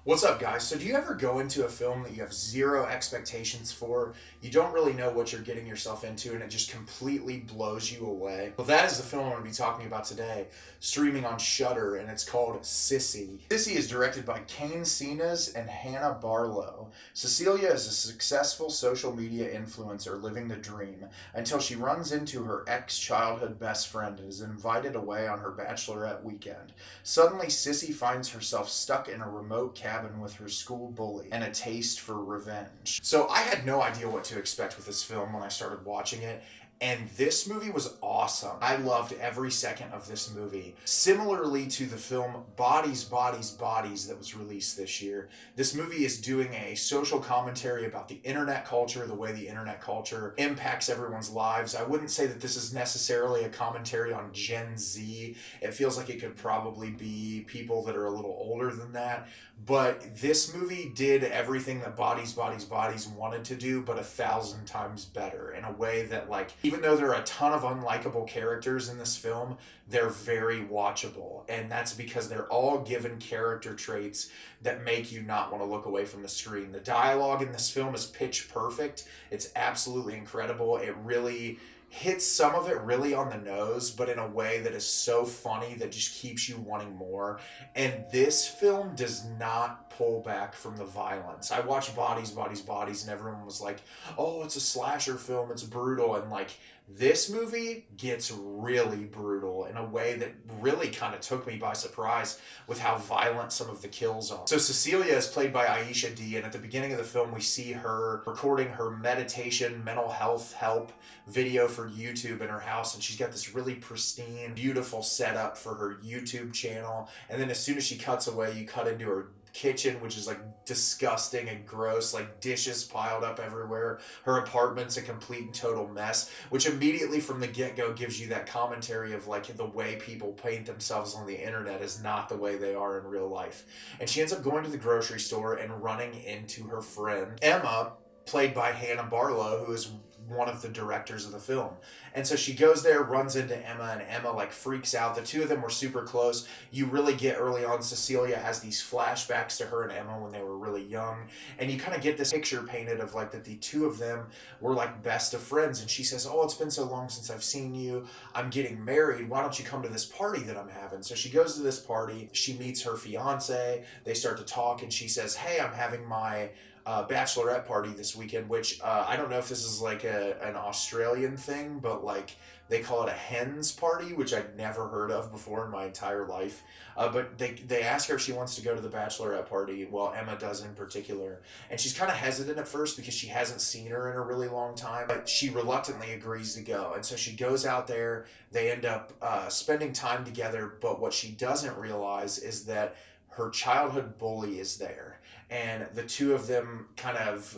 What's up, guys? So do you ever go into a film that you have zero expectations for? You don't really know what you're getting yourself into, and it just completely blows you away? Well, that is the film I'm going to be talking about today, streaming on Shudder, and it's called Sissy. Sissy is directed by Kane, Senes, and Hannah Barlow. Cecilia is a successful social media influencer living the dream until she runs into her ex-childhood best friend and is invited away on her bachelorette weekend. Suddenly, Sissy finds herself stuck in a remote cabin with her school bully and a taste for revenge. So I had no idea what to expect with this film when I started watching it. And this movie was awesome. I loved every second of this movie. Similarly to the film Bodies, Bodies, Bodies that was released this year, this movie is doing a social commentary about the internet culture, the way the internet culture impacts everyone's lives. I wouldn't say that this is necessarily a commentary on Gen Z. It feels like it could probably be people that are a little older than that. But this movie did everything that Bodies, Bodies, Bodies wanted to do, but 1,000 times better in a way that, like, even though there are a ton of unlikable characters in this film, they're very watchable. And that's because they're all given character traits that make you not want to look away from the screen. The dialogue in this film is pitch perfect. It's absolutely incredible. It really hits some of it really on the nose, but in a way that is so funny that just keeps you wanting more. And this film does not pull back from the violence. I watched Bodies, Bodies, Bodies, and everyone was like, oh, it's a slasher film, it's brutal. And like, this movie gets really brutal in a way that really kind of took me by surprise with how violent some of the kills are. So Cecilia is played by Aisha D, and at the beginning of the film we see her recording her meditation, mental health help video for YouTube in her house, and she's got this really pristine, beautiful setup for her YouTube channel. And then as soon as she cuts away, you cut into her kitchen, which is like disgusting and gross, like dishes piled up everywhere. Her apartment's a complete and total mess, which immediately from the get-go gives you that commentary of like the way people paint themselves on the internet is not the way they are in real life. And she ends up going to the grocery store and running into her friend Emma, played by Hannah Barlow, who is one of the directors of the film. And so she goes there, runs into Emma, and Emma like freaks out. The two of them were super close. You really get early on, Cecilia has these flashbacks to her and Emma when they were really young, and you kind of get this picture painted of like that the two of them were like best of friends. And she says, oh, it's been so long since I've seen you. I'm getting married. Why don't you come to this party that I'm having? So she goes to this party. She meets her fiance. They start to talk, and she says, hey, I'm having my bachelorette party this weekend, which I don't know if this is like an Australian thing, but like they call it a hens party, which I'd never heard of before in my entire life. But they ask her if she wants to go to the bachelorette party. Well, Emma does in particular. And she's kind of hesitant at first because she hasn't seen her in a really long time. But she reluctantly agrees to go. And so she goes out there. They end up spending time together. But what she doesn't realize is that her childhood bully is there. And the two of them kind of,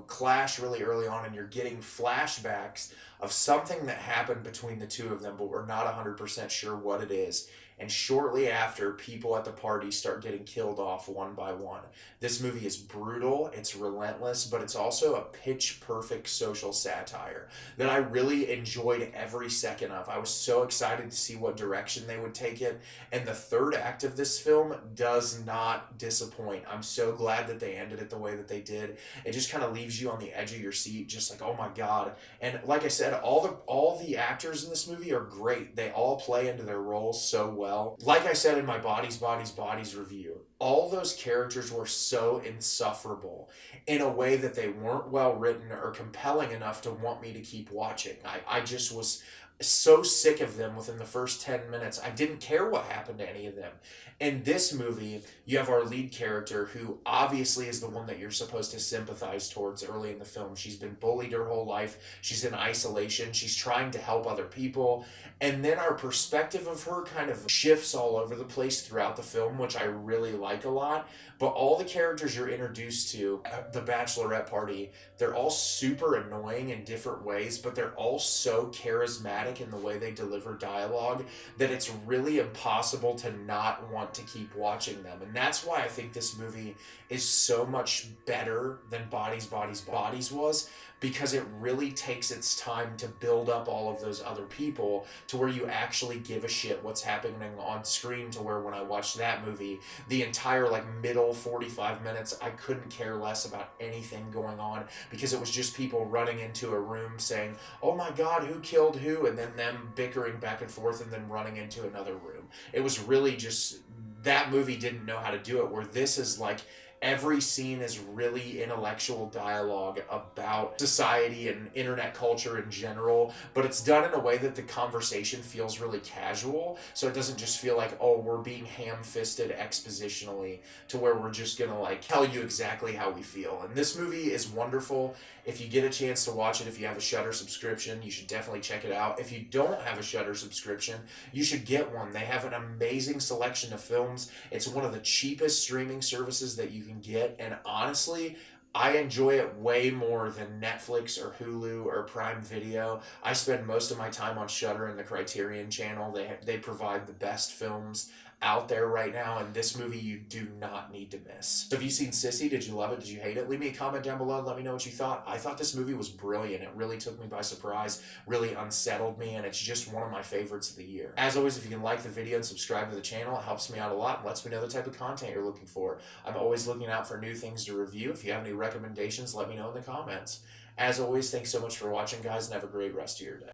clash really early on, and you're getting flashbacks of something that happened between the two of them, but we're not 100% sure what it is. And shortly after, people at the party start getting killed off one by one. This movie is brutal, it's relentless, but it's also a pitch-perfect social satire that I really enjoyed every second of. I was so excited to see what direction they would take it, and the third act of this film does not disappoint. I'm so glad that they ended it the way that they did. It just kind of leaves you on the edge of your seat, just like, oh my god. And like I said, all the actors in this movie are great. They all play into their roles so well. Like I said in my Bodies, Bodies, Bodies review, all those characters were so insufferable in a way that they weren't well written or compelling enough to want me to keep watching. I just was so sick of them within the first 10 minutes. I didn't care what happened to any of them. In this movie, you have our lead character who obviously is the one that you're supposed to sympathize towards early in the film. She's been bullied her whole life. She's in isolation. She's trying to help other people. And then our perspective of her kind of shifts all over the place throughout the film, which I really like a lot. But all the characters you're introduced to at the bachelorette party, they're all super annoying in different ways, but they're all so charismatic dramatic in the way they deliver dialogue that it's really impossible to not want to keep watching them. And that's why I think this movie is so much better than Bodies was, because it really takes its time to build up all of those other people to where you actually give a shit what's happening on screen, to where when I watched that movie, the entire like middle 45 minutes, I couldn't care less about anything going on, because it was just people running into a room saying, oh my god, who killed who, and then them bickering back and forth and then running into another room. It was really just, that movie didn't know how to do it, where this is like, every scene is really intellectual dialogue about society and internet culture in general, but it's done in a way that the conversation feels really casual, so it doesn't just feel like, oh, we're being ham-fisted expositionally to where we're just gonna like tell you exactly how we feel. And this movie is wonderful. If you get a chance to watch it, if you have a Shudder subscription, you should definitely check it out. If you don't have a Shudder subscription, you should get one. They have an amazing selection of films. It's one of the cheapest streaming services that you can get, and honestly, I enjoy it way more than Netflix or Hulu or Prime Video. I spend most of my time on Shudder and the Criterion channel. They provide the best films out there right now, and this movie you do not need to miss. So have you seen Sissy? Did you love it? Did you hate it? Leave me a comment down below and let me know what you thought. I thought this movie was brilliant. It really took me by surprise, really unsettled me, and it's just one of my favorites of the year. As always, if you can like the video and subscribe to the channel, it helps me out a lot and lets me know the type of content you're looking for. I'm always looking out for new things to review. If you have any recommendations, let me know in the comments. As always, thanks so much for watching, guys, and have a great rest of your day.